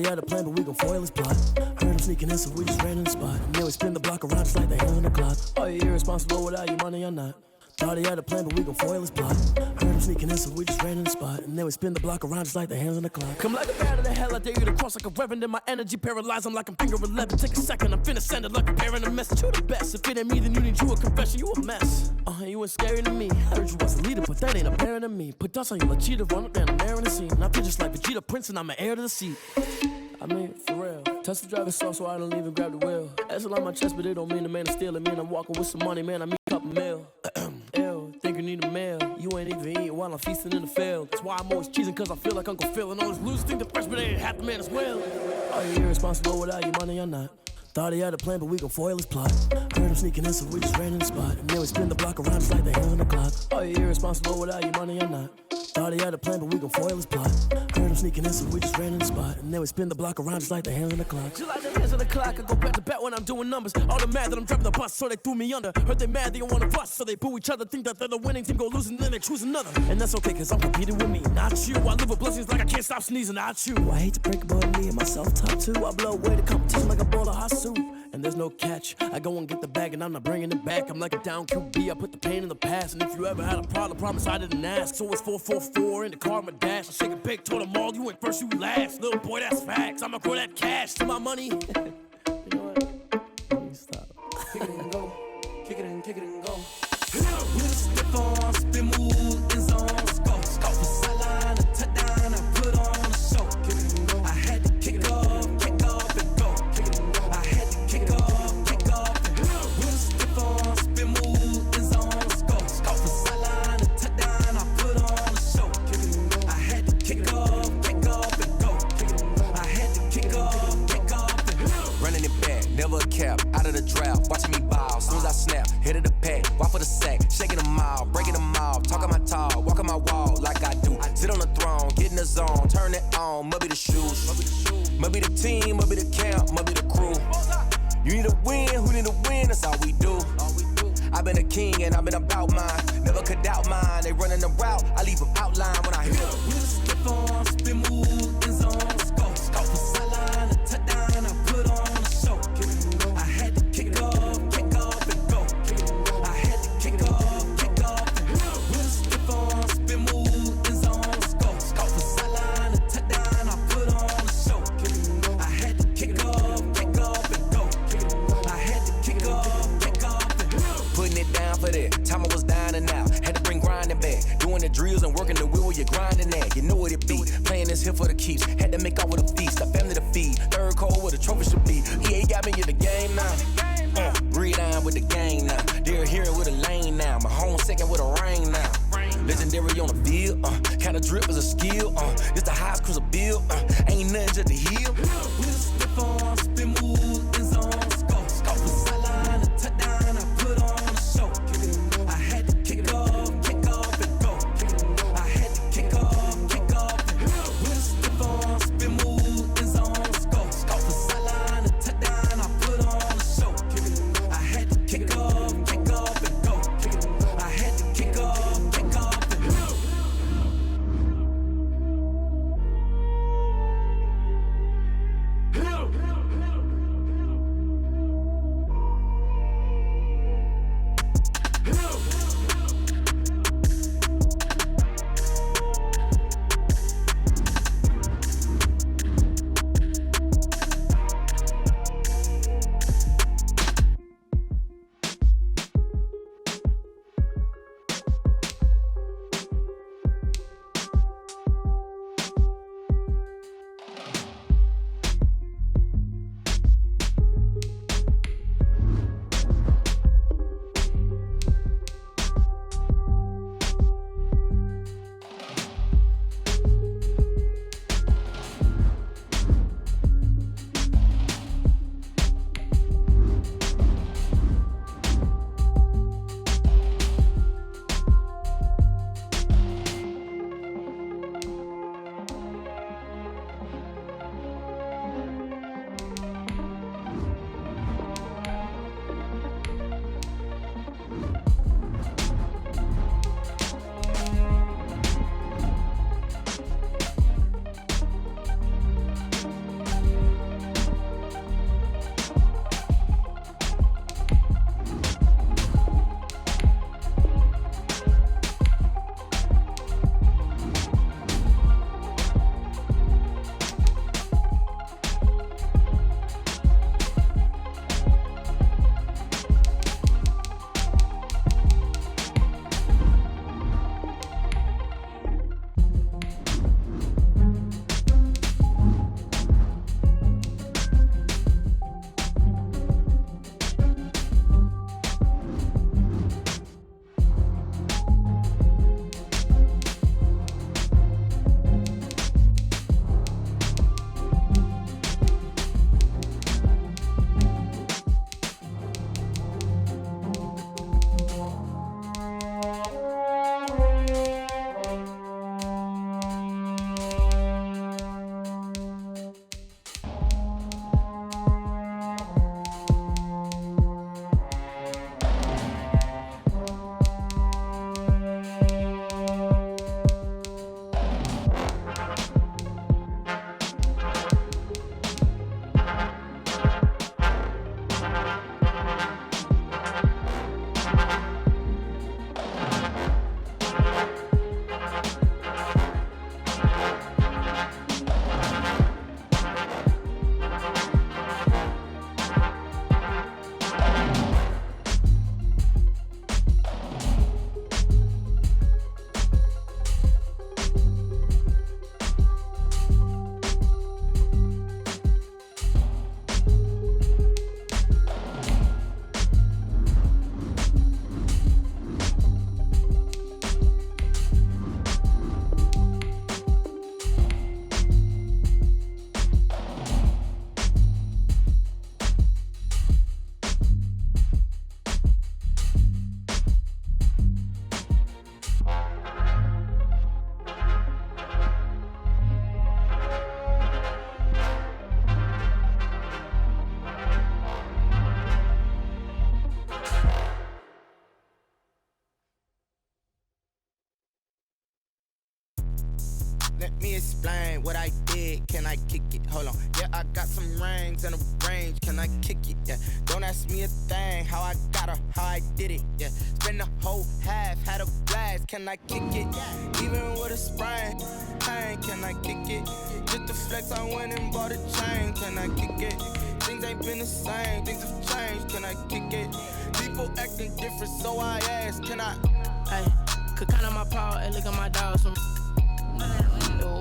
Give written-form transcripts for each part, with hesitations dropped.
he had a plan, but we gon' foil his plot. Heard him sneaking in, so we just ran in the spot. And then we spin the block around just like the hands on the clock. Are you irresponsible without your money or not? Thought he had a plan, but we gon' foil his plot. Heard him sneaking in, so we just ran in the spot. And then we spin the block around just like the hands on the clock. Come like a bat of the hell, I dare you to cross like a reverend. In my energy paralyzed, I'm like I'm finger 11. Take a second, I'm finna send it like a parent a message. You the best, if it ain't me, then you need you a confession. You a mess, you ain't scary to me. Heard you was a leader, but that ain't apparent to me. Put dust on you like cheetah, run up down the air in the scene. I feel just like Vegeta Prince and I'm an heir to the seat. I mean, for real. Touch the driver's soft so I don't even grab the wheel. That's on my chest, but it don't mean the man is stealing. Man, I'm walking with some money, man, I mean a couple mil. Ew, think you need a meal. You ain't even eating while I'm feasting in the field. That's why I'm always cheesing, cause I feel like Uncle Phil. And all those losers think the freshman ain't half the man as well. Are you irresponsible without your money or not? Thought he had a plan, but we gon' foil his plot. Heard him sneaking in, so we just ran in the spot. And then we spin the block around just like the hands on the clock. Are you irresponsible without your money or not? Thought he had a plan, but we gon' foil his plot. Heard him sneaking in, so we just ran in the spot. And then we spin the block around just like the hands on the clock. Just like the hands on the clock, I go back to back when I'm doing numbers. All the mad that I'm driving the bus, so they threw me under. Heard they mad, they don't wanna bust, so they boo each other. Think that they're the winning team, go losing, then they choose another. And that's okay, cause I'm competing with me, not you. I live with blessings like I can't stop sneezing, not you. I hate to break about me and my self-talk too. I blow away the competition like a bowl of hot soup. And there's no catch, I go and get the bag and I'm not bringing it back. I'm like a down QB, I put the pain in the past. And if you ever had a problem, promise I didn't ask. So it's 444 in the car, my dash. I shake a big, told them all, you went first, you last. Little boy, that's facts, I'ma grow that cash to my money. You know what, let me stop. Kick it and go, kick it and go. With a stiff on, spin move, in zone, go. Scout for sideline, a touchdown, I put on a show. Kick it and go. I had to kick off and go. Kick it and go. I had to kick off and go. With a stiff on, spin move, in zone, go. Scout for sideline, a touchdown, I put on a show. Kick it and go. I had to kick off and go. Kick it and go. I had to kick off and go. Running it back, never a cap, out of the draft, watching me ball. Soon as I snap, hit of the pack, walk for the sack, shaking them all, breaking them off, talking my talk, walking my wall like I do. Sit on the throne, get in the zone, turn it on, must be the shoes, must be the team, must be the camp, must be the crew. You need a win, who need a win, that's all we do. I've been a king and I've been about mine, never could doubt mine. They running the route, I leave them outline when I hit them. With a stiff on, spin move, in zone, go. Scout for sideline, a touchdown, I put on a show. I had to kick off and go. I had to kick off and go. With a stiff on, spin move, in zone, go. Scout for sideline, a touchdown, I put on a show. I had to kick off and go. I had to kick off and go. Putting it down for that, time I was down and out. Had to bring grinding back, doing the drills and working the wheel where you're grinding at. You know what it be, playing this here for the keeps. Had to make off with a feast, a family to feed. Third cold where the trophy should be. EA got me in the game now. Breathe down with the game now. They're here with a lane now. My home second with a rain now. Legendary on the field, kinda drip is a skill. This the highest cruiser bill, ain't nothing just to heal. With a stiff on, spin move, in zone, go. Scout for sideline, a touchdown, I put on a show. I had to kick off and go. I had to kick off and go. With a stiff on, spin move, in zone, go. Scout for sideline, a touchdown, I put on a show. I had to kick off and go. I had to kick off and go. Let me explain what I did. Can I kick it? Hold on. Yeah, I got some rings and a range. Can I kick it? Yeah. Don't ask me a thing. How I got her, how I did it. Yeah. Spend the whole half, had a blast. Can I kick it? Even with a sprain. Pain, can I kick it? Just the flex, I went and bought a chain. Can I kick it? Things ain't been the same. Things have changed. Can I kick it? People acting different, so I ask. Can I? Hey, could count on my power. Hey, look at my dogs.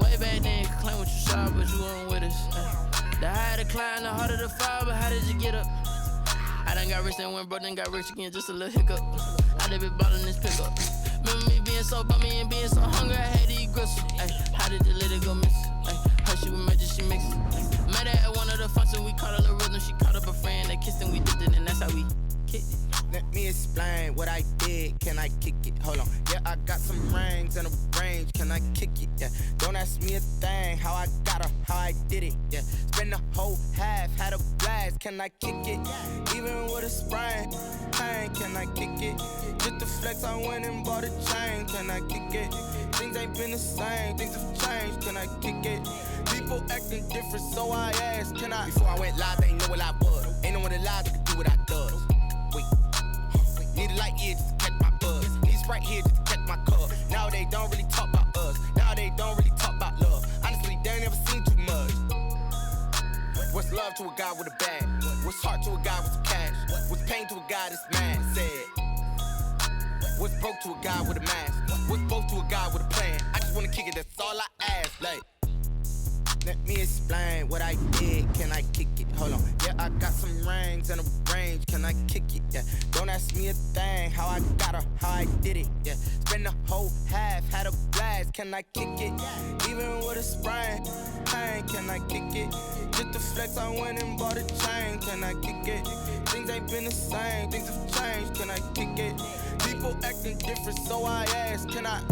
Way back then, you could claim what you saw, but you weren't with us. The higher the climb, the harder the fall, but how did you get up? I done got rich and went broke, then got rich again, just a little hiccup. I done been bottling this pickup. Remember me being so bummy and being so hungry, I had to eat gristle. Ay, how did the little go miss? Ay, her she was magic, she mixed it. Met her at one of the functions, we caught a little rhythm, she caught up a friend, they kissed and we dipped it, and that's how we kicked it. Let me explain what I did. Can I kick it? Hold on. Yeah, I got some rings and a range. Can I kick it? Yeah. Don't ask me a thing. How I got her, how I did it. Yeah. Spend the whole half, had a blast. Can I kick it? Even with a sprain. Pain, can I kick it? Just the flex, I went and bought a chain. Can I kick it? Things ain't been the same. Things have changed. Can I kick it? People acting different, so I asked. Can I? Before I went live, they ain't know what I was. Ain't no one alive that could do what I does. Wait. Need a light here just to catch my buzz. Need Sprite here just to catch my cup. Now they don't really talk about us. Now they don't really talk about love. Honestly, they ain't never seen too much. What's love to a guy with a bag? What's heart to a guy with some cash? What's pain to a guy that's mad? Said. What's broke to a guy with a mask? What's both to a guy with a plan? I just wanna kick it, that's all I ask. Like, let me explain what I did. Can I kick it? Hold on. Yeah, I got some rings and a range. Can I kick it? Yeah. Don't ask me a thing. How I got her, how I did it. Yeah. Spend the whole half, had a blast. Can I kick it? Even with a sprain. Pain, can I kick it? Just the flex, I went and bought a chain. Can I kick it? Things ain't been the same. Things have changed. Can I kick it? People acting different, so I ask. Can I?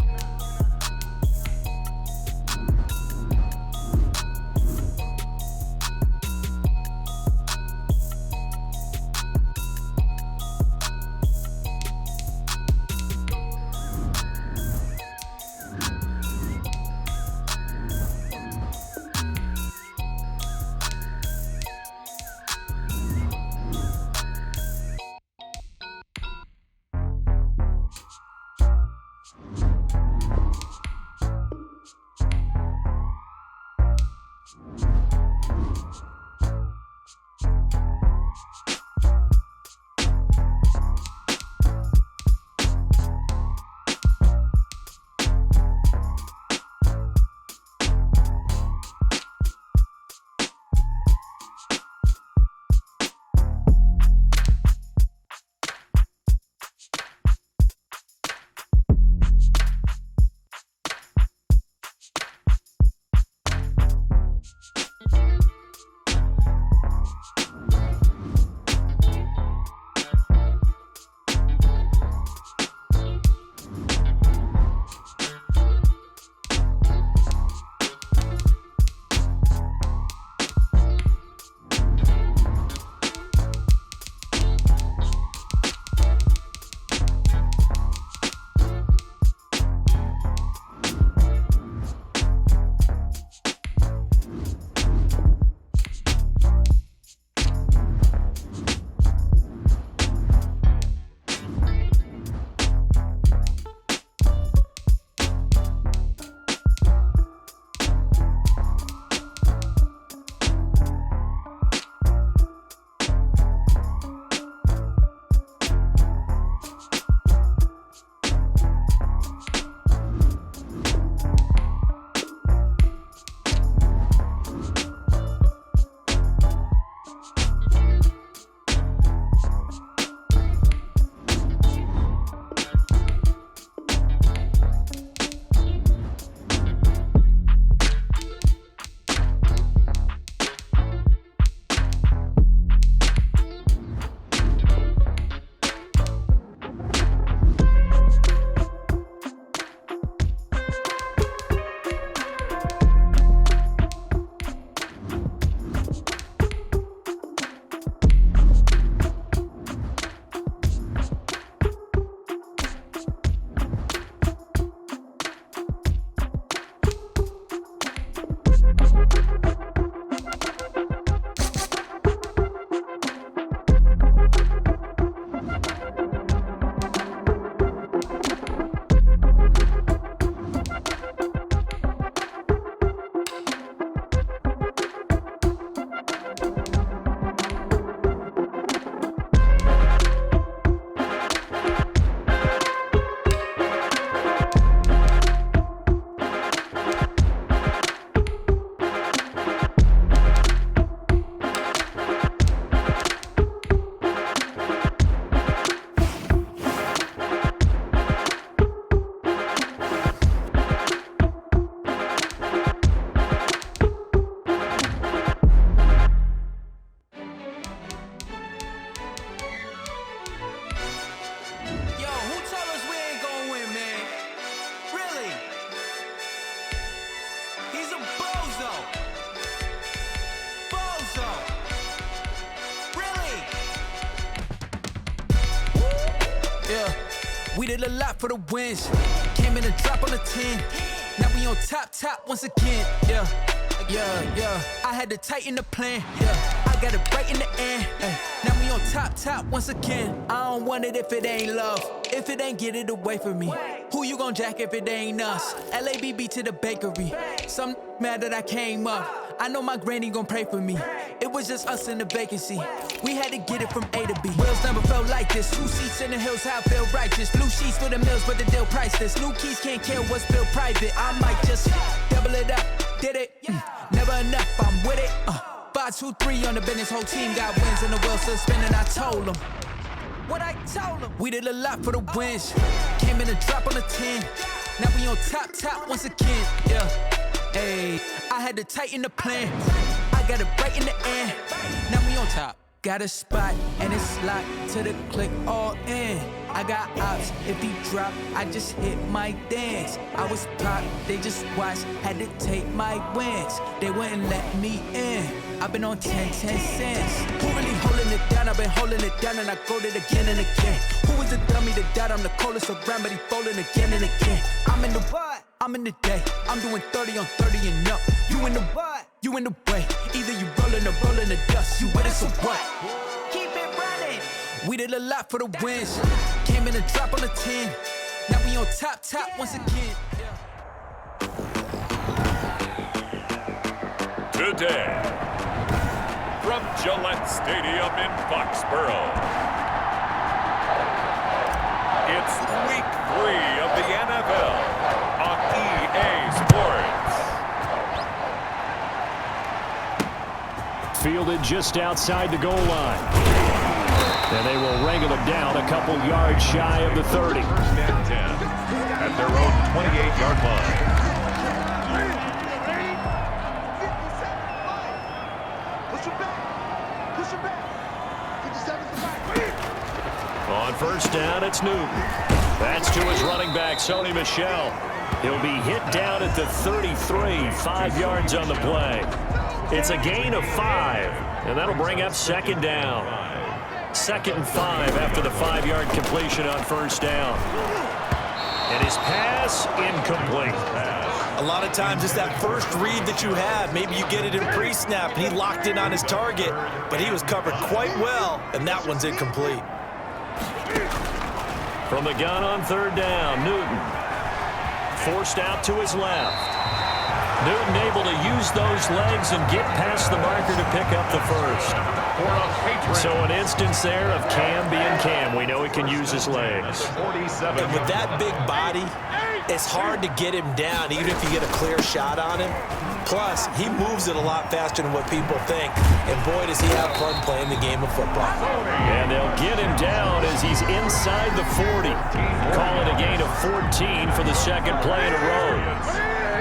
yeah. We did a lot for the wins. Came in and drop on the 10. Now we on top once again, yeah. I had to tighten the plan, yeah. I got it right in the end, ay. Now we on top once again. I don't want it if it ain't love. If it ain't, get it away from me. Who you gon' jack if it ain't us? LABB to the bakery. Some mad that I came up. I know my granny gon' pray for me. It was just us in the vacancy. We had to get it from A to B. Wheels never felt like this. 2 seats in the hills, how I feel righteous. Blue sheets for the mills, but the deal priceless. New keys can't kill what's built private. I might just double it up. Did it? Never enough, I'm with it. 5, 2, 3 on the business. Whole team got wins and the wheels still spinning. I told them what I told them. We did a lot for the wins. Came in and drop on the 10. Now we on top once again, yeah. Hey, I had to tighten the plan. I got it right in the end. Now we on top. Got a spot and it's locked to the click all in. I got ops, if he drop, I just hit my dance. I was popped, they just watched, had to take my wins. They wouldn't let me in. I've been on 10 cents. Who really holding it down? I've been holding it down and I go it again and again. Who is the dummy that doubt I'm the coldest around, but he folding again and again. I'm in the what? I'm in the day. I'm doing 30 on 30 and up. You in the what? You in the way. Either you rolling or rolling the dust. You with it, so what? Keep it running. We did a lot for the wins. Came in and drop on the 10. Now we on top once again. Yeah. Today, from Gillette Stadium in Foxborough, it's week 3 of the NFL on EA Sports. Fielded just outside the goal line. And they will wrangle him down a couple yards shy of the 30. First and 10 at their own 28-yard line. On first down, it's Newton. That's to his running back, Sony Michel. He'll be hit down at the 33, 5 yards on the play. It's a gain of 5, and that'll bring up second down. 2nd and 5 after the 5-yard completion on first down. And his pass incomplete. A lot of times it's that first read that you have. Maybe you get it in pre-snap, and he locked in on his target, but he was covered quite well, and that one's incomplete. From the gun on third down, Newton. Forced out to his left. Newton able to use those legs and get past the marker to pick up the first. So an instance there of Cam being Cam. We know he can use his legs. And with that big body, it's hard to get him down, even if you get a clear shot on him. Plus, he moves it a lot faster than what people think. And boy, does he have fun playing the game of football. And they'll get him down as he's inside the 40. Call it a gain of 14 for the second play in a row.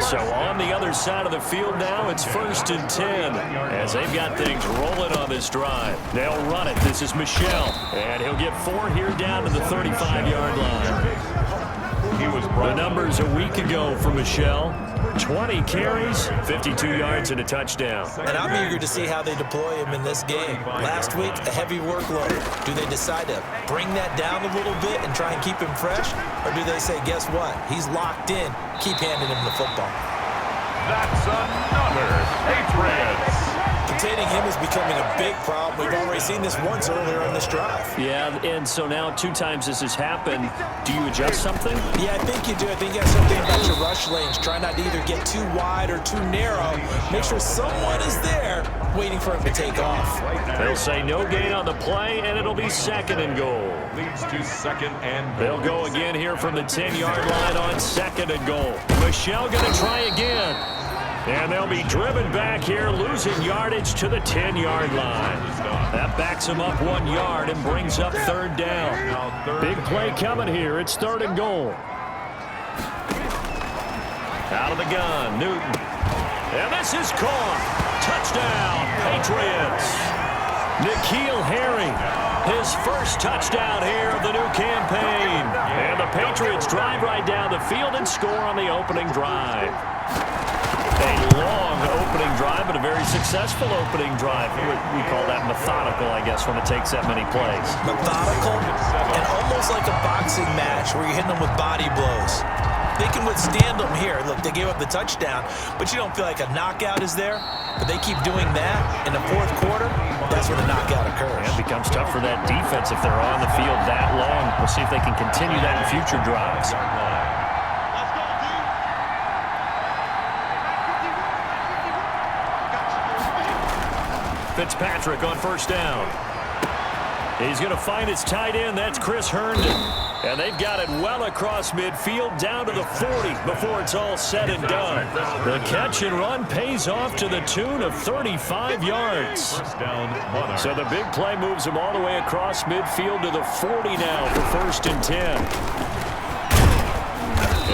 So on the other side of the field now, it's 1st and 10 as they've got things rolling on this drive. They'll run it. This is Michel, and he'll get 4 here down to the 35-yard line. The numbers a week ago for Michel: 20 carries, 52 yards, and a touchdown. And I'm eager to see how they deploy him in this game. Last week, a heavy workload. Do they decide to bring that down a little bit and try and keep him fresh? Or do they say, guess what? He's locked in. Keep handing him the football. That's another Patriots. Containing him is becoming a big problem. We've already seen this once earlier in this drive. Yeah, and so now 2 times this has happened. Do you adjust something? Yeah, I think you do. I think you have something about your rush lanes. Try not to either get too wide or too narrow. Make sure someone is there waiting for him to take off. They'll say no gain on the play, and it'll be 2nd and goal. Leads to 2nd and goal. They'll go again here from the 10-yard line on 2nd and goal. Michel going to try again. And they'll be driven back here, losing yardage to the 10-yard line. That backs them up 1 yard and brings up 3rd down. Big play coming here. It's 3rd and goal. Out of the gun, Newton. And this is caught. Touchdown, Patriots. N'Keal Harry, his first touchdown here of the new campaign. And the Patriots drive right down the field and score on the opening drive. A long opening drive, but a very successful opening drive. We call that methodical, I guess, when it takes that many plays. Methodical and almost like a boxing match where you're hitting them with body blows. They can withstand them here. Look, they gave up the touchdown, but you don't feel like a knockout is there. But they keep doing that in the fourth quarter. That's when the knockout occurs. Yeah, it becomes tough for that defense if they're on the field that long. We'll see if they can continue that in future drives. Fitzpatrick on first down. He's going to find his tight end. That's Chris Herndon. And they've got it well across midfield down to the 40 before it's all said and done. The catch and run pays off to the tune of 35 yards. So the big play moves him all the way across midfield to the 40 now for 1st and 10.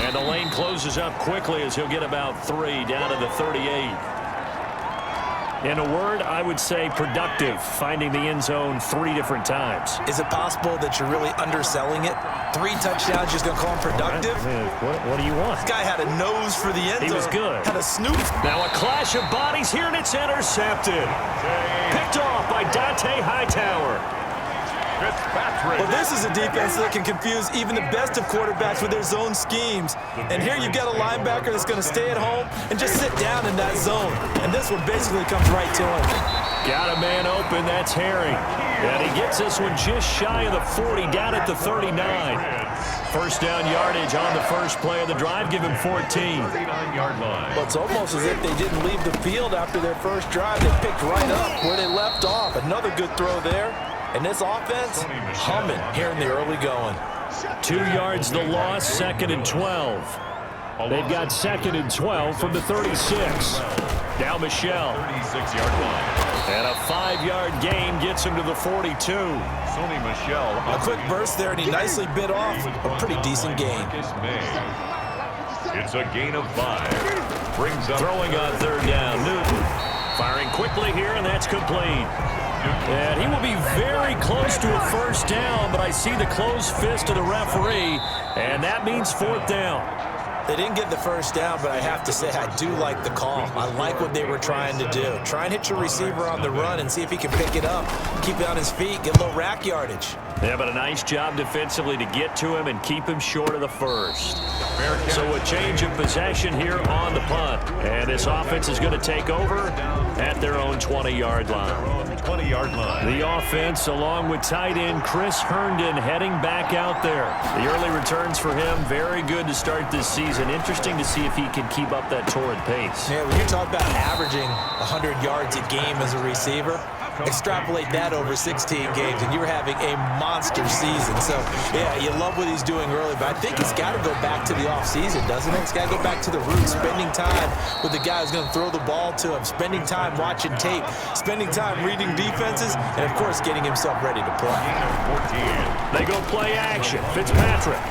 And the lane closes up quickly as he'll get about 3 down to the 38. In a word, I would say productive, finding the end zone 3 different times. Is it possible that you're really underselling it? 3 touchdowns, just going to call him productive? What do you want? This guy had a nose for the end zone. He was good. Had a snoop. Now a clash of bodies here, and it's intercepted. Picked off by Dante Hightower. Well, this is a defense that can confuse even the best of quarterbacks with their zone schemes. And here you've got a linebacker that's going to stay at home and just sit down in that zone. And this one basically comes right to him. Got a man open, that's Herring. And he gets this one just shy of the 40, down at the 39. First down yardage on the first play of the drive, give him 14. Well, it's almost as if they didn't leave the field after their first drive. They picked right up where they left off. Another good throw there. And this offense, humming here in the early going. 2 yards the loss, 2nd and 12. They've got 2nd and 12 from the 36. Now Michelle. 36-yard line. And a 5-yard gain gets him to the 42. Sony Michelle. A quick burst there, and he nicely bit off a pretty decent gain. It's a gain of 5. Brings up throwing on 3rd down. Newton firing quickly here, and that's complete. And he will be very close to a first down, but I see the closed fist of the referee, and that means 4th down. They didn't get the first down, but I have to say I do like the call. I like what they were trying to do. Try and hit your receiver on the run and see if he can pick it up, keep it on his feet, get a little rack yardage. Yeah, but a nice job defensively to get to him and keep him short of the first. So a change of possession here on the punt. And this offense is going to take over at their own 20-yard line. 20-yard line. The offense, along with tight end Chris Herndon, heading back out there. The early returns for him, very good to start this season. Interesting to see if he can keep up that torrid pace. Yeah, when you talk about averaging 100 yards a game as a receiver, extrapolate that over 16 games, and you're having a monster season. So, yeah, you love what he's doing early, but I think he's got to go back to the offseason, doesn't it? He's got to go back to the roots, spending time with the guy who's going to throw the ball to him, spending time watching tape, spending time reading defenses, and, of course, getting himself ready to play. They go play action. Fitzpatrick.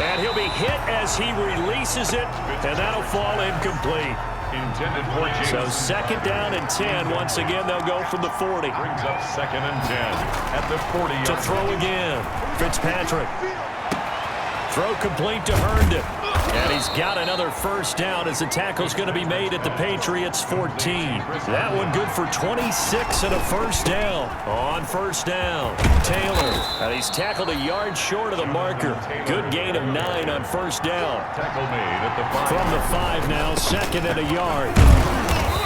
And he'll be hit as he releases it, and that'll fall incomplete. Intended for James. So 2nd down and 10. Once again, they'll go from the 40. Brings up 2nd and 10 at the 40. To throw again. Fitzpatrick. Throw complete to Herndon. And he's got another first down as the tackle's going to be made at the Patriots 14. That one good for 26 and a first down. On first down, Taylor. And he's tackled a yard short of the marker. Good gain of 9 on first down. Tackle made at the 5. From the 5 now, 2nd and a yard.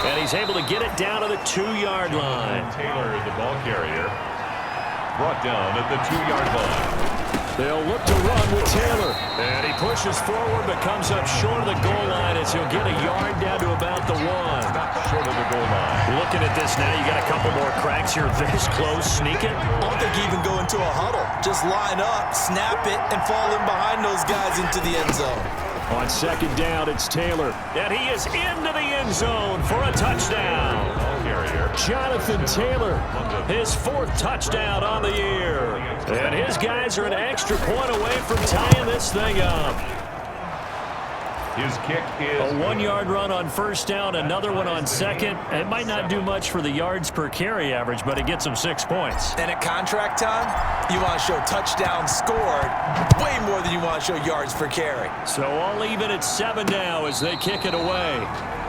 And he's able to get it down to the 2-yard line. Taylor, the ball carrier, brought down at the 2-yard line. They'll look to run with Taylor. And he pushes forward but comes up short of the goal line as he'll get a yard down to about the 1. Short of the goal line. Looking at this now, you got a couple more cracks here. This close, sneak it. I don't think you even go into a huddle. Just line up, snap it, and fall in behind those guys into the end zone. On 2nd down, it's Taylor. And he is into the end zone for a touchdown. Jonathan Taylor, his 4th touchdown on the year. And his guys are an extra point away from tying this thing up. His kick is a 1-yard run on first down, another one on second. It might not do much for the yards per carry average, but it gets him 6 points. And at contract time, you want to show touchdowns scored way more than you want to show yards per carry. So all even at 7 now as they kick it away.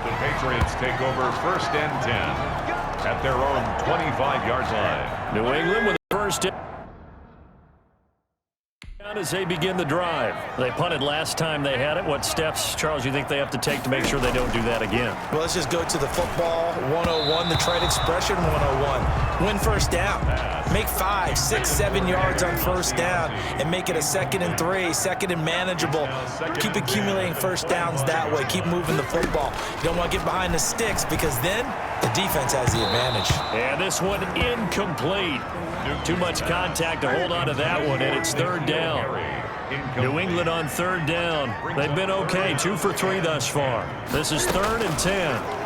The Patriots take over first and 10 at their own 25-yard line. New England with the first down as they begin the drive. They punted last time they had it. What steps, Charles, you think they have to take to make sure they don't do that again? Well, let's just go to the football 101, the trade expression 101. Win first down. Make 5, 6, 7 yards on first down and make it a 2nd and 3, 2nd and manageable. Keep accumulating first downs that way. Keep moving the football. You don't want to get behind the sticks because then the defense has the advantage. And this one incomplete. Too much contact to hold on to that one, and it's 3rd down. New England on 3rd down. They've been okay, 2 for 3 thus far. This is 3rd and 10.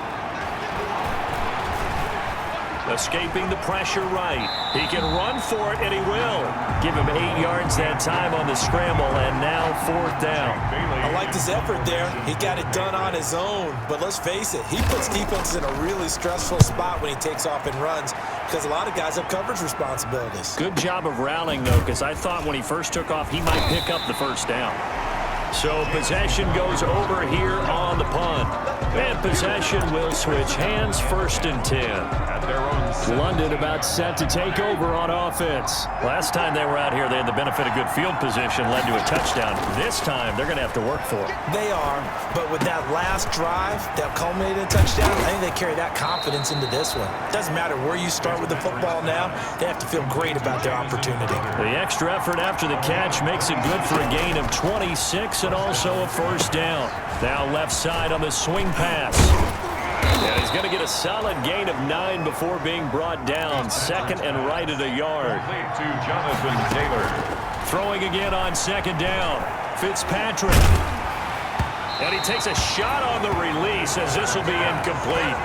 Escaping the pressure right. He can run for it, and he will. Give him 8 yards that time on the scramble, and now 4th down. I liked his effort there. He got it done on his own. But let's face it, he puts defenses in a really stressful spot when he takes off and runs because a lot of guys have coverage responsibilities. Good job of rallying, though, because I thought when he first took off, he might pick up the first down. So possession goes over here on the punt. And possession will switch hands, 1st and 10. London about set to take over on offense. Last time they were out here, they had the benefit of good field position, led to a touchdown. This time, they're going to have to work for it. They are, but with that last drive that culminated in a touchdown, I think they carry that confidence into this one. Doesn't matter where you start with the football now, they have to feel great about their opportunity. The extra effort after the catch makes it good for a gain of 26 and also a 1st down. Now left side on the swing pass. And he's going to get a solid gain of 9 before being brought down. 2nd and right at a yard. To Jonathan Taylor. Throwing again on 2nd down. Fitzpatrick. And he takes a shot on the release as this will be incomplete.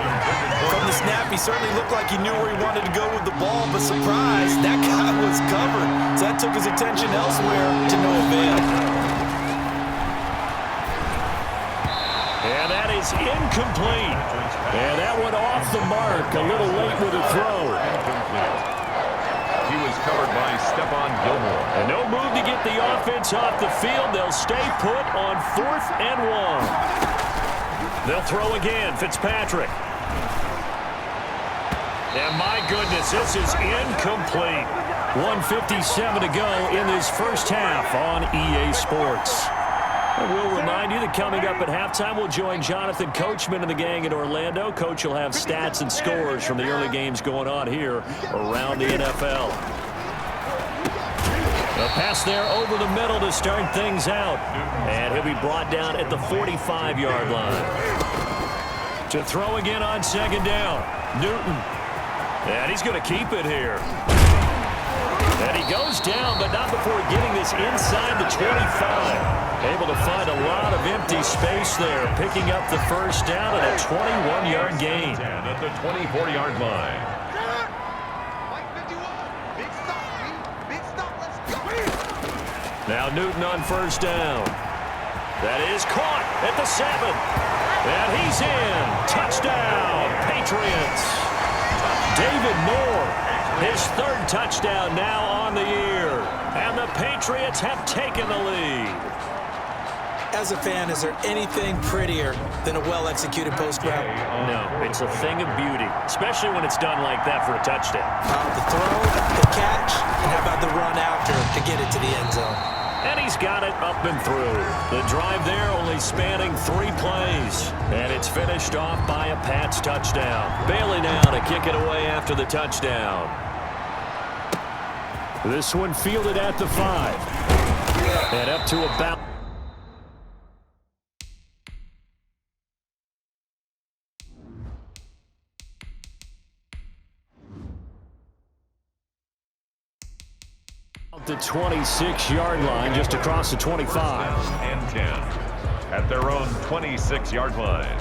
From the snap, he certainly looked like he knew where he wanted to go with the ball, but surprise, that guy was covered. So that took his attention elsewhere to no avail. And that is incomplete. And that went off the mark. A little late with a throw. He was covered by Stephon Gilmore. And no move to get the offense off the field. They'll stay put on 4th and 1. They'll throw again. Fitzpatrick. And my goodness, this is incomplete. 1:57 to go in this first half on EA Sports. And we'll remind you that coming up at halftime, we'll join Jonathan Coachman and the gang in Orlando. Coach will have stats and scores from the early games going on here around the NFL. A pass there over the middle to start things out. And he'll be brought down at the 45-yard line. To throw again on 2nd down. Newton. And he's going to keep it here. And he goes down, but not before getting this inside the 25. Able to find a lot of empty space there, picking up the 1st down and a 21-yard gain. At the 24-yard line. Now Newton on 1st down. That is caught at the 7. And he's in. Touchdown, Patriots. David Moore, his 3rd touchdown now on the year. And the Patriots have taken the lead. As a fan, is there anything prettier than a well-executed post route? No, it's a thing of beauty, especially when it's done like that for a touchdown. The throw, the catch, and how about the run after to get it to the end zone? And he's got it up and through. The drive there only spanning 3 plays. And it's finished off by a Pats touchdown. Bailey now to kick it away after the touchdown. This one fielded at the 5. And up to about... the 26-yard line, just across the 25. And 10 at their own 26-yard line.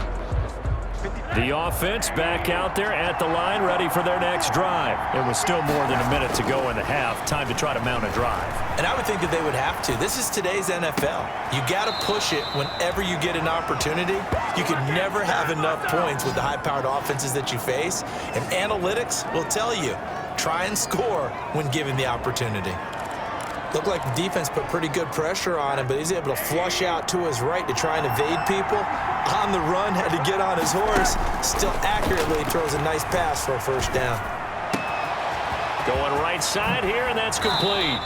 The offense back out there at the line, ready for their next drive. It was still more than a minute to go in the half. Time to try to mount a drive. And I would think that they would have to. This is today's NFL. You got to push it whenever you get an opportunity. You can never have enough points with the high-powered offenses that you face. And analytics will tell you, try and score when given the opportunity. Looked like the defense put pretty good pressure on him, but he's able to flush out to his right to try and evade people. On the run, had to get on his horse. Still accurately throws a nice pass for a first down. Going right side here, and that's complete.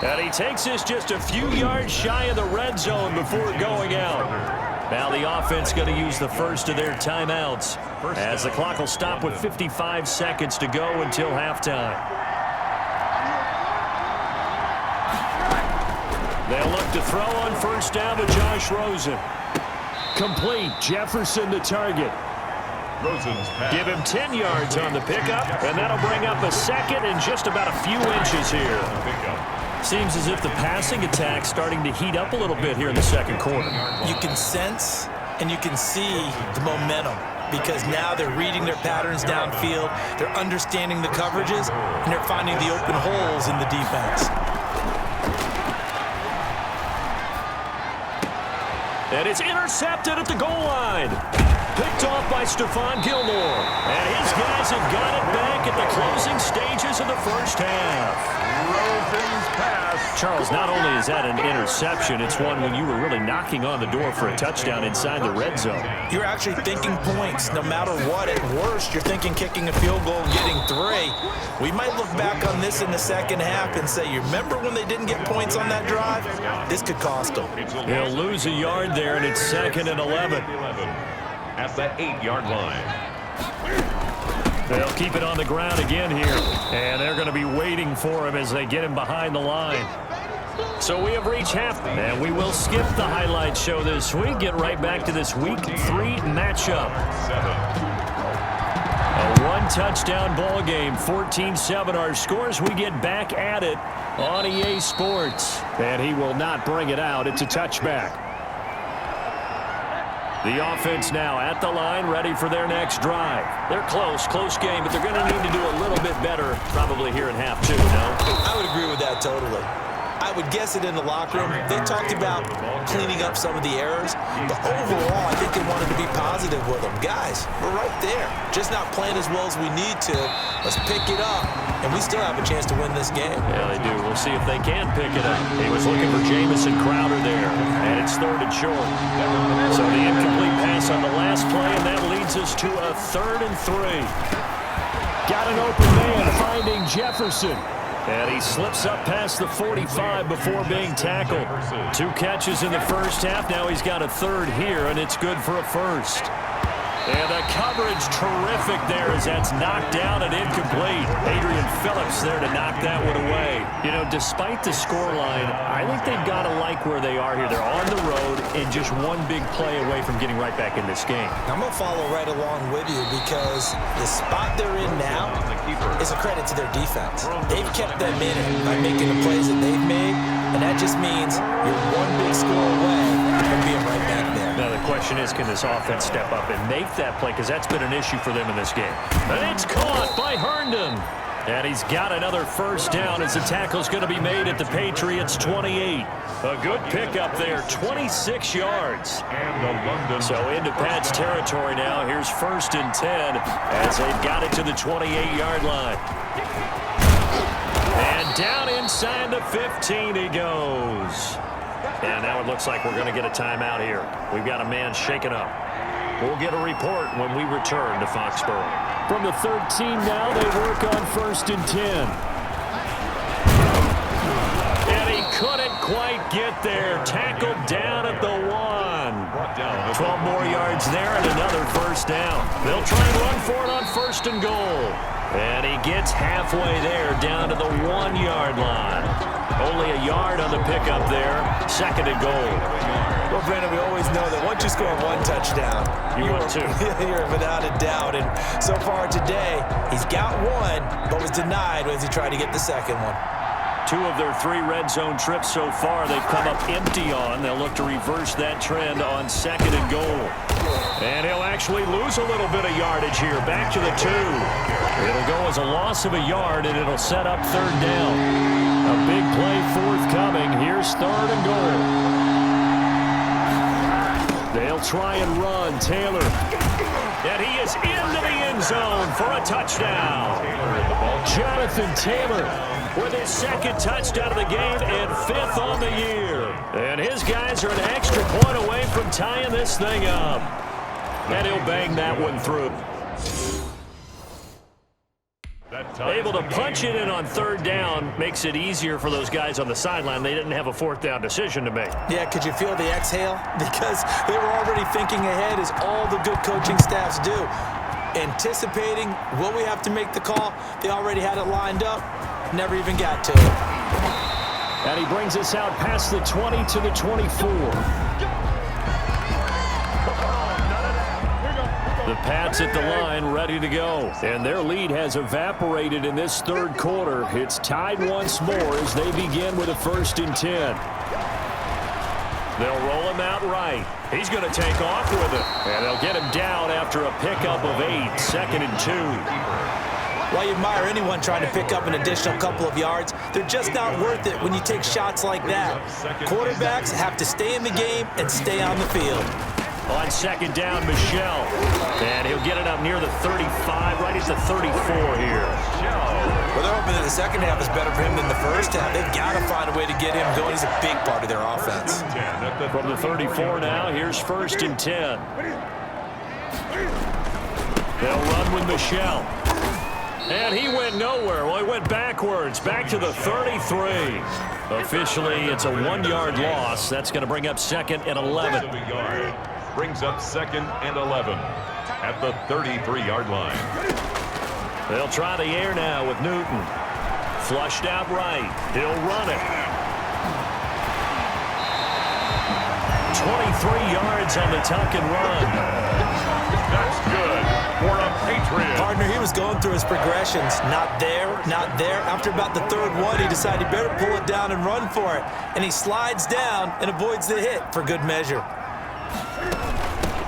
And he takes this just a few yards shy of the red zone before going out. Now the offense going to use the first of their timeouts as the clock will stop with 55 seconds to go until halftime. They'll look to throw on first down to Josh Rosen. Complete. Jefferson to target. Give him 10 yards on the pickup, and that'll bring up a second and just about a few inches here. Seems as if the passing attack's starting to heat up a little bit here in the second quarter. You can sense and you can see the momentum because now they're reading their patterns downfield, they're understanding the coverages, and they're finding the open holes in the defense. And it's intercepted at the goal line. Picked off by Stephon Gilmore. And his guys have got it back at the closing stages of the first half. Rosen's pass. Charles, not only is that an interception, it's one when you were really knocking on the door for a touchdown inside the red zone. You're actually thinking points no matter what. At worst, you're thinking kicking a field goal and getting 3. We might look back on this in the second half and say, you remember when they didn't get points on that drive? This could cost them. They'll lose a yard there, and it's 2nd and 11. At the 8-yard line. They'll keep it on the ground again here. And they're going to be waiting for him as they get him behind the line. So we have reached half, and we will skip the highlight show this week. Get right back to this Week 3 matchup. A one-touchdown ball game, 14-7 our scores. We get back at it on EA Sports. And he will not bring it out. It's a touchback. The offense now at the line, ready for their next drive. They're close game, but they're going to need to do a little bit better probably here in half 2, no? I would agree with that totally. I would guess it in the locker room. They talked about cleaning up some of the errors, but overall, I think they wanted to be positive with them. Guys, we're right there. Just not playing as well as we need to. Let's pick it up, and we still have a chance to win this game. Yeah, they do. We'll see if they can pick it up. He was looking for Jamison Crowder there, and it's 3rd and short. So the incomplete pass on the last play, and that leads us to a 3rd and 3. Got an open man finding Jefferson. And he slips up past the 45 before being tackled. 2 catches in the first half. Now he's got a 3rd here, and it's good for a 1st. And the coverage terrific there as that's knocked down and incomplete. Adrian Phillips there to knock that one away. You know, despite the scoreline, I think they've got to like where they are here. They're on the road and just one big play away from getting right back in this game. I'm going to follow right along with you because the spot they're in now is a credit to their defense. They've kept them in it by making the plays that they've made, and that just means you're one big score away from being right back there. Now the question is, can this offense step up and make that play? Because that's been an issue for them in this game. And it's caught by Herndon. And he's got another first down as the tackle's going to be made at the Patriots' 28. A good pickup there, 26 yards. So into Pat's territory now. Here's 1st and 10 as they've got it to the 28-yard line. And down inside the 15 he goes. And now it looks like we're going to get a timeout here. We've got a man shaken up. We'll get a report when we return to Foxborough. From the 13 now, they work on 1st and 10. And he couldn't quite get there. Tackled down at the 1. 12 more yards there and another first down. They'll try and run for it on 1st and goal. And he gets halfway there down to the 1-yard line. Only a yard on the pickup there. 2nd and goal. Well, Brandon, we always know that once you score 1 touchdown, you're without a doubt. And so far today, he's got 1, but was denied as he tried to get the 2nd one. 2 of their 3 red zone trips so far they've come up empty on. They'll look to reverse that trend on 2nd and goal. And he'll actually lose a little bit of yardage here. Back to the 2. It'll go as a loss of a yard, and it'll set up 3rd down. A big play forthcoming. Here's 3rd and goal. They'll try and run. Taylor. And he is into the end zone for a touchdown. Jonathan Taylor with his 2nd touchdown of the game and 5th on the year. And his guys are an extra point away from tying this thing up. And he'll bang that one through. Able to punch it in on 3rd down makes it easier for those guys on the sideline. They didn't have a 4th down decision to make. Yeah, could you feel the exhale? Because they were already thinking ahead, as all the good coaching staffs do. Anticipating, will we have to make the call? They already had it lined up. Never even got to it. And he brings us out past the 20 to the 24. The Pats at the line, ready to go. And their lead has evaporated in this 3rd quarter. It's tied once more as they begin with a 1st and 10. They'll roll him out right. He's going to take off with it. And they'll get him down after a pickup of 8, 2nd and 2. While you admire anyone trying to pick up an additional couple of yards, they're just not worth it when you take shots like that. Quarterbacks have to stay in the game and stay on the field. On 2nd down, Michel. And he'll get it up near the 35, right at the 34 here. Well, they're hoping that the second half is better for him than the first half. They've got to find a way to get him going. He's a big part of their offense. From the 34 now, here's 1st and 10. They'll run with Michel. And he went nowhere. Well, he went backwards, back to the 33. Officially, it's a 1-yard loss. That's going to bring up 2nd and 11. Brings up 2nd and 11 at the 33-yard line. They'll try the air now with Newton. Flushed out right. He'll run it. 23 yards on the tuck and run. That's good for a Patriot. Partner, he was going through his progressions. Not there, not there. After about the 3rd one, he decided he better pull it down and run for it. And he slides down and avoids the hit for good measure.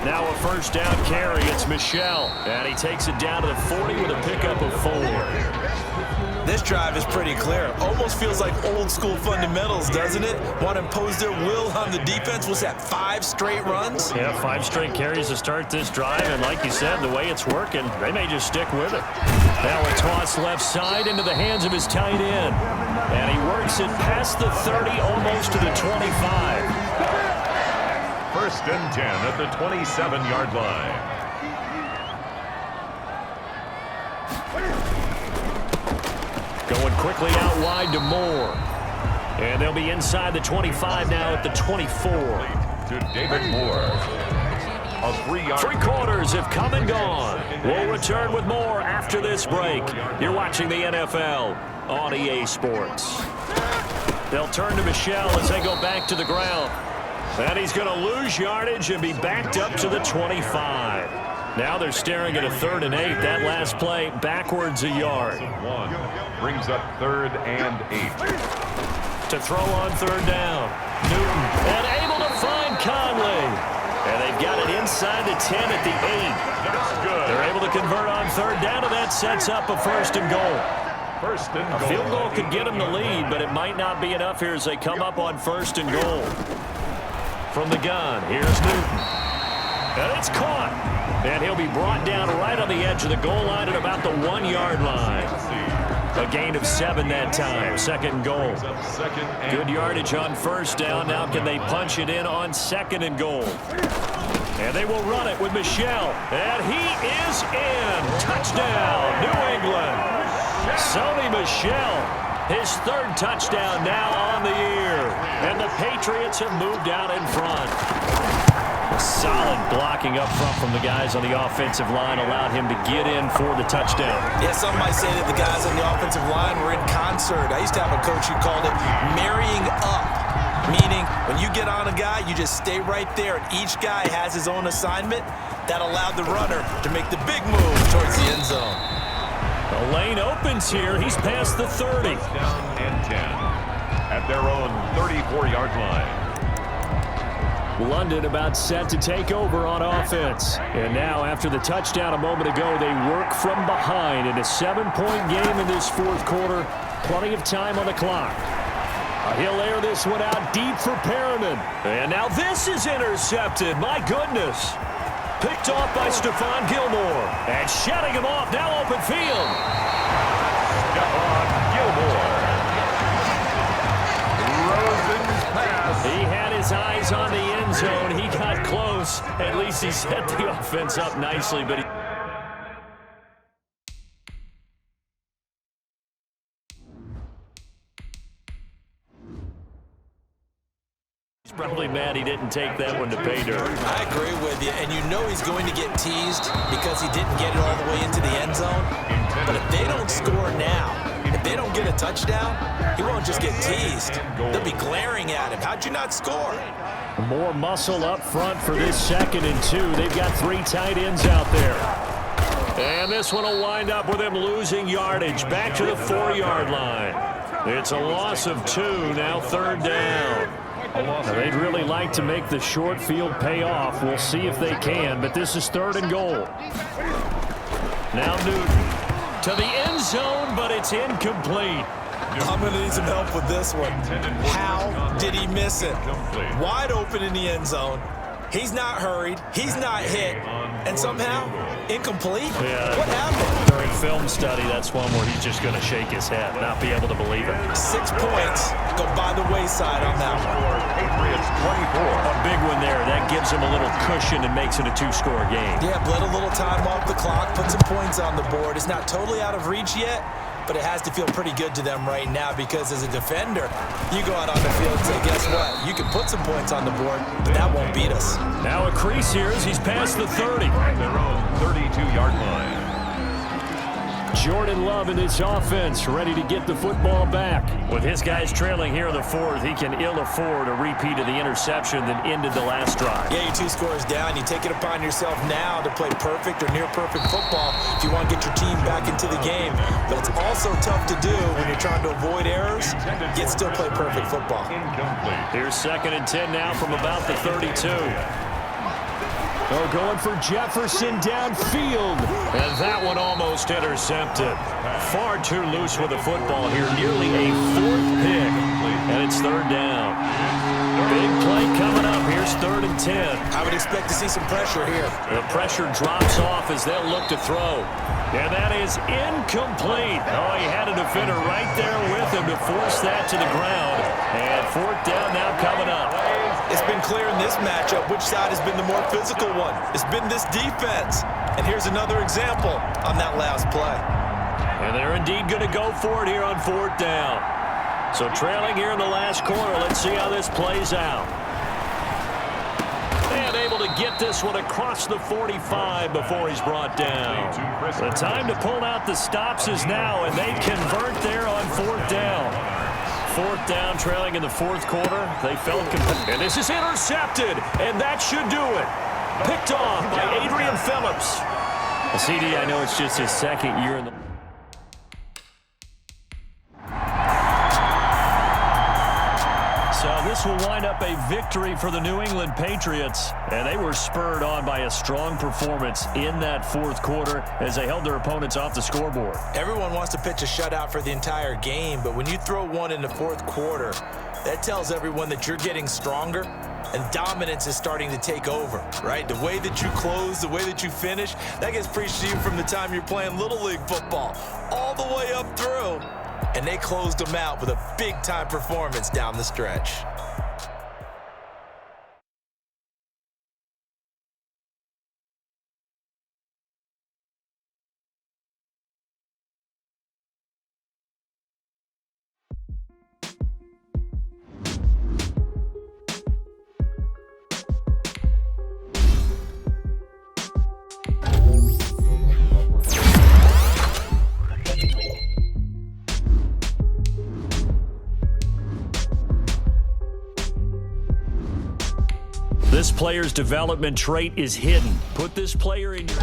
Now a 1st down carry. It's Michel. And he takes it down to the 40 with a pickup of 4. This drive is pretty clear. Almost feels like old school fundamentals, doesn't it? Want to impose their will on the defense. Was that 5 straight runs? Yeah, 5 straight carries to start this drive. And like you said, the way it's working, they may just stick with it. Now a toss left side into the hands of his tight end. And he works it past the 30, almost to the 25. 1st and 10 at the 27-yard line. Going quickly out wide to Moore. And they'll be inside the 25 now at the 24. To David Moore. A 3-yard. 3 quarters have come and gone. We'll return with more after this break. You're watching the NFL on EA Sports. They'll turn to Michel as they go back to the ground. And he's going to lose yardage and be backed up to the 25. Now they're staring at a 3rd and 8. That last play backwards a yard. Brings up 3rd and 8. To throw on 3rd down. Newton and able to find Conley. And they've got it inside the 10 at the 8. That's good. They're able to convert on 3rd down, and that sets up a 1st and goal. 1st and goal. A field goal could get them the lead, but it might not be enough here as they come up on 1st and goal. From the gun, here's Newton. And it's caught. And he'll be brought down right on the edge of the goal line at about the 1-yard line. A gain of 7 that time. 2nd and goal. Good yardage on 1st down. Now can they punch it in on 2nd and goal? And they will run it with Michel. And he is in. Touchdown, New England. Sony Michel. His 3rd touchdown now on the year. And the Patriots have moved out in front. Solid blocking up front from the guys on the offensive line allowed him to get in for the touchdown. Yeah, some might say that the guys on the offensive line were in concert. I used to have a coach who called it marrying up, meaning when you get on a guy, you just stay right there, and each guy has his own assignment. That allowed the runner to make the big move towards the end zone. The lane opens here. He's past the 30. First down and 10 at their own 34-yard line. London about set to take over on offense. And now, after the touchdown a moment ago, they work from behind in a 7-point game in this fourth quarter. Plenty of time on the clock. He'll air this one out deep for Perriman. And now this is intercepted. My goodness. Picked off by Stephon Gilmore. And shutting him off. Now open field. Stephon Gilmore. Rosen's pass. He had his eyes on the end zone. He got close. At least he set the offense up nicely, but he's probably mad he didn't take that one to pay dirt. I agree with you, and you know he's going to get teased because he didn't get it all the way into the end zone. But if they don't score now, if they don't get a touchdown, he won't just get teased. They'll be glaring at him. How'd you not score? More muscle up front for this 2nd and 2. They've got 3 tight ends out there. And this one will wind up with him losing yardage back to the 4-yard line. It's a loss of 2, now 3rd down. Now, they'd really like to make the short field pay off. We'll see if they can, but this is 3rd and goal. Now Newton to the end zone, but it's incomplete. I'm going to need some help with this one. How did he miss it? Wide open in the end zone. He's not hurried. He's not hit. And somehow, incomplete? Yeah. What happened? During film study, that's one where he's just going to shake his head, not be able to believe it. 6 points go by the wayside on that one. Patriots 24. A big one there. That gives him a little cushion and makes it a 2-score game. Yeah, bled a little time off the clock, put some points on the board. It's not totally out of reach yet, but it has to feel pretty good to them right now because as a defender, you go out on the field and say, guess what? You can put some points on the board, but that won't beat us. Now a crease here as he's past the 30. Their own 32-yard line. Jordan Love in this offense, ready to get the football back. With his guys trailing here in the 4th, he can ill afford a repeat of the interception that ended the last drive. Yeah, you're 2 scores down. You take it upon yourself now to play perfect or near-perfect football if you want to get your team back into the game. But it's also tough to do when you're trying to avoid errors, yet still play perfect football. Incomplete. Here's 2nd and 10 now from about the 32. They're going for Jefferson downfield. And that one almost intercepted. Far too loose with the football here. Nearly a 4th pick. And it's 3rd down. Big play coming up. Here's 3rd and 10. I would expect to see some pressure here. The pressure drops off as they'll look to throw. And that is incomplete. Oh, he had a defender right there with him to force that to the ground. And 4th down now coming up. It's been clear in this matchup which side has been the more physical one. It's been this defense. And here's another example on that last play. And they're indeed going to go for it here on 4th down. So trailing here in the last quarter, let's see how this plays out. And able to get this one across the 45 before he's brought down. The time to pull out the stops is now, and they convert there on 4th down. 4th down, trailing in the 4th quarter. They felt competitive. And this is intercepted, and that should do it. Picked off by Adrian Phillips. CD, I know it's just his 2nd year in the... So this will wind up a victory for the New England Patriots, and they were spurred on by a strong performance in that 4th quarter as they held their opponents off the scoreboard. Everyone wants to pitch a shutout for the entire game, but when you throw one in the 4th quarter, that tells everyone that you're getting stronger and dominance is starting to take over, right? The way that you close, the way that you finish, that gets preached to you from the time you're playing Little League football all the way up through. And they closed them out with a big-time performance down the stretch. This player's development trait is hidden. Put this player in your...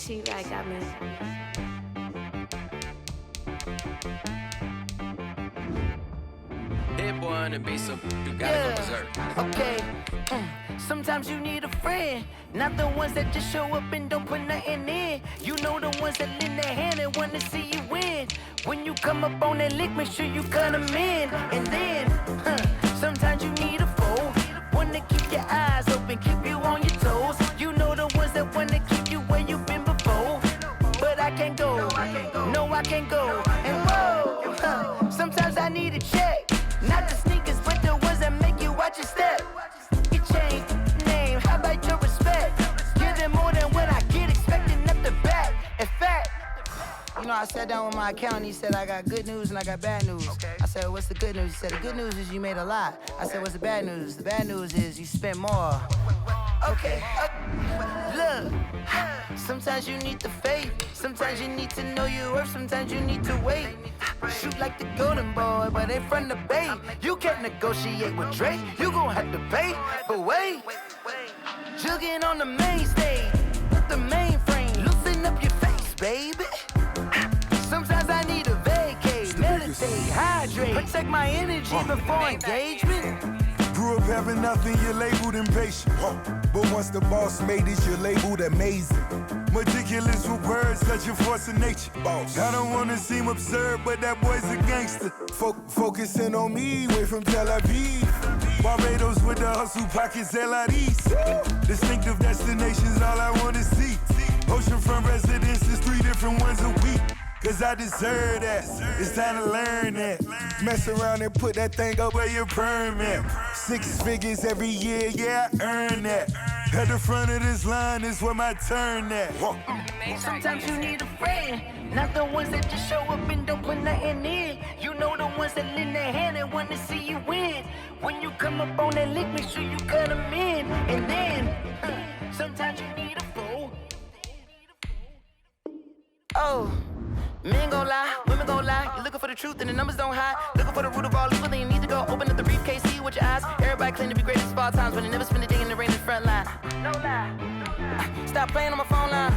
T-Rag got me. That boy on the beat, so you gotta go berserk. Okay. Sometimes you need a friend, not the ones that just show up and don't put nothing in. You know the ones that lend their hand and wanna see you win. When you come up on that lick, make sure you cut them in. And then, sometimes you need a foe, one to keep your eyes open, keep you on your toes. You know the ones that wanna keep you where you've been before. But I can't go, no I can't go. And whoa, sometimes I need a check, not the sneakers, but the ones that make you watch your step. You change name, how about your respect? Give them more than what I get, expecting up the back. In fact, you know, I sat down with my accountant, he said I got good news and I got bad news. I said, what's the good news? He said, the good news is you made a lot. I said, what's the bad news? The bad news is you spent more. Okay, look, sometimes you need the faith, sometimes you need to know your worth, sometimes you need to wait. Shoot like the golden boy, but in front of the bay. You can't negotiate with Drake, you gon' have to pay. But wait, jugging on the main stage, with the mainframe, loosen up your face, baby. Sometimes I need a vacate, meditate, hydrate, protect my energy before engagement. Grew up having nothing, you're labeled impatient. But once the boss made it, you're labeled amazing. Meticulous with words, such a force of nature. I don't wanna seem absurd, but that boy's a gangster. Focusing on me, way from Tel Aviv. Barbados with the hustle pockets, LIDs. Distinctive destinations, all I wanna see. Oceanfront residences, 3 different ones a week. Cause I deserve that, it's time to learn that. Mess around and put that thing up where your permit. 6 figures every year, yeah, I earn that. At the front of this line is where my turn at. Sometimes you need a friend, not the ones that just show up and don't put nothing in. You know the ones that lend their hand and wanna see you win. When you come up on that lick, make sure you cut them in. And then, sometimes you need a fool. Oh. Men gon' lie, women gon' lie. You're looking for the truth and the numbers don't hide. Looking for the root of all evil, then you need to go open up the briefcase, see with your eyes. Everybody claim to be greatest of all times, but they never spend a day in the rain in the front line. No lie. Stop playing on my phone line.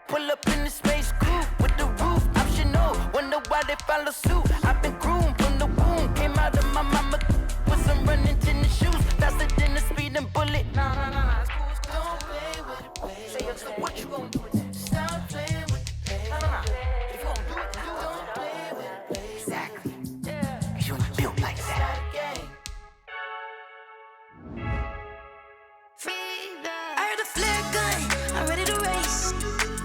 Pull up in the space coupe with the roof optional. Wonder why they follow suit. I've been groomed from the womb. Came out of my mama with some running tennis shoes. Faster than the speeding bullet. Nah, it's cool, it's cool. Don't play with it, baby. Say so what you gon' do with it? Stop playing with it. If you gon' do it, you don't play with it, baby. Exactly. Yeah. You ain't built like that. I heard a flare gun, I'm ready to race.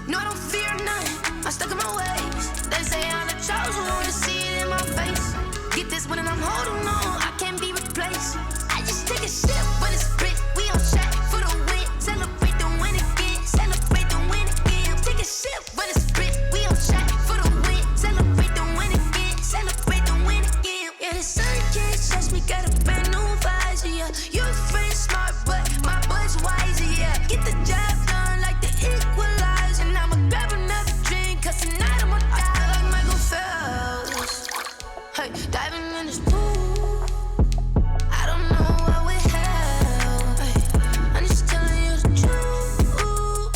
No, I don't fear none, I'm stuck in my ways. They say I'm the chosen one, to see it in my face. Get this one and I'm holding on, I can't be replaced. I just take a sip when it's split, we on track for the win. Celebrate the win again, celebrate the win again. Take a sip when it's split, we on track for the win. Celebrate the win again, celebrate the win again. Yeah, the sun can't touch me, got a brand new visor, yeah. You're friend smart, but my boy's wiser, yeah. Get the job done like the equalizer. And I'ma grab another drink, cause tonight I'ma die like Michael Phelps. Hey, diving in this pool, I don't know what we have. Hey, I'm just telling you the truth.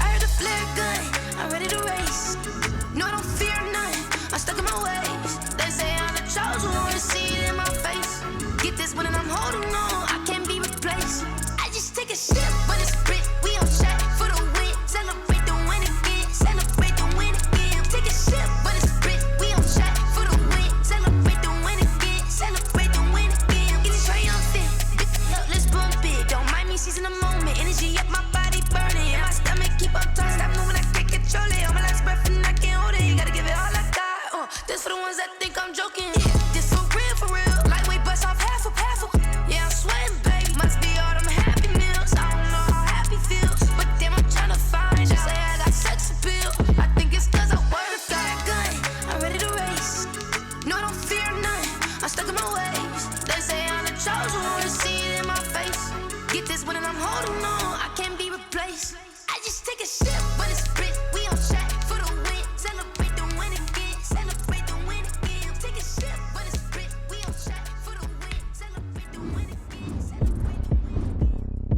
I heard a flare gun, I'm ready to race. No, I don't fear none, I'm stuck in my ways. They say I'm the chosen one, to see it in my face. Get this one and I'm holding on, I can't be replaced. I just take a sip when it's split, we on track for the win. Celebrate the win again, celebrate the win again. Take a sip when it's split, we on track for the win. Celebrate the win again, celebrate the win again. Get it triumphant, let's bump it. Don't mind me seizing the moment, energy up my body burning. And my stomach keep on turning, stop moving, I can't control it. On my last breath and I can't hold it, you gotta give it all I got. This for the ones that think I'm joking. This for real, lightweight bust off half a. Yeah, I'm sweating, baby, must be all them happy meals. I don't know how happy feels, but damn, I'm tryna find you. Say I got sex appeal, I think it's cause I wear a fire gun. I'm ready to race, no, I don't fear none, I'm stuck in my ways. They say I'm the chosen one, to see it in my face. Get this one and I'm holding on, I can't be replaced. I just take a sip when it's split, we on track for the win. Celebrate the win again, celebrate the win again. Take a sip when it's split, we on track for the win. Celebrate the win again, celebrate the win again.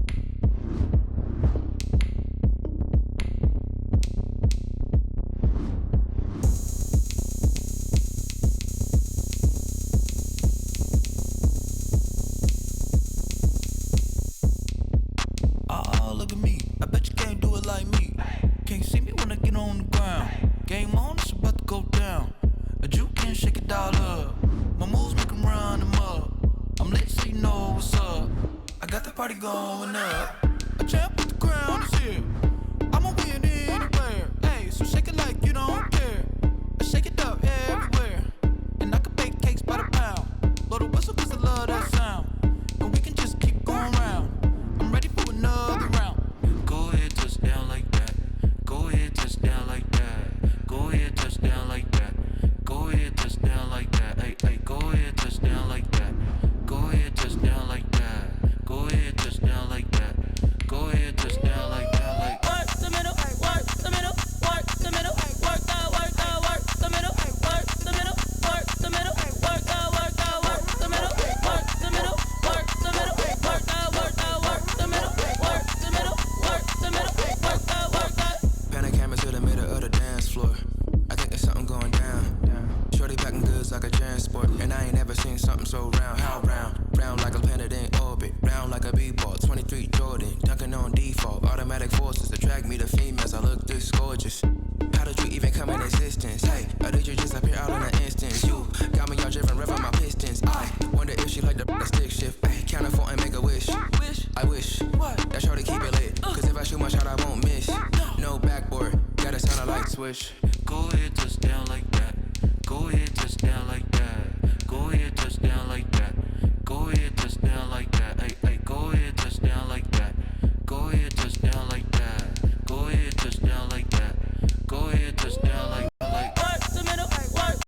party going up. A champ with the crown is here. I'ma win anywhere. Hey, so shake it like you don't care. I shake it up everywhere. And I can bake cakes by the pound. Blow the whistle 'cause I love that sound. And we can just keep going round. I'm ready for another round. Go ahead, touch down like that. Go ahead, touch down like that. Go ahead, touch down like that. Go ahead, touch down like that. Hey, hey, go ahead, touch down like that. Go ahead, touch down like that. Go ahead, touch down like that. Go ahead, touch down like that. Like work the middle, work the middle, work the middle, work the middle, work the middle, work the middle, work the middle, work the middle, work the middle, work the middle, work the middle, work the middle, work the middle, work the. Panic camera to the middle of the dance floor. I think there's something going down. Shorty packing goods like a transport, and I ain't never seen something so round. How round? Round like a planet in orbit, round like a b-ball. 23 Jordan, dunking on default. Automatic forces attract me to females. I look this gorgeous. How did you even come in existence? Hey, or did you just appear out in an instance? You got me all driven, revving my pistons. I wonder if she like the stick shift. Hey, count a 4 and make a wish. I wish that shorty keep it lit. 'Cause if I shoot my shot, I won't miss. No backboard, gotta sound a light switch. Go ahead, touch down like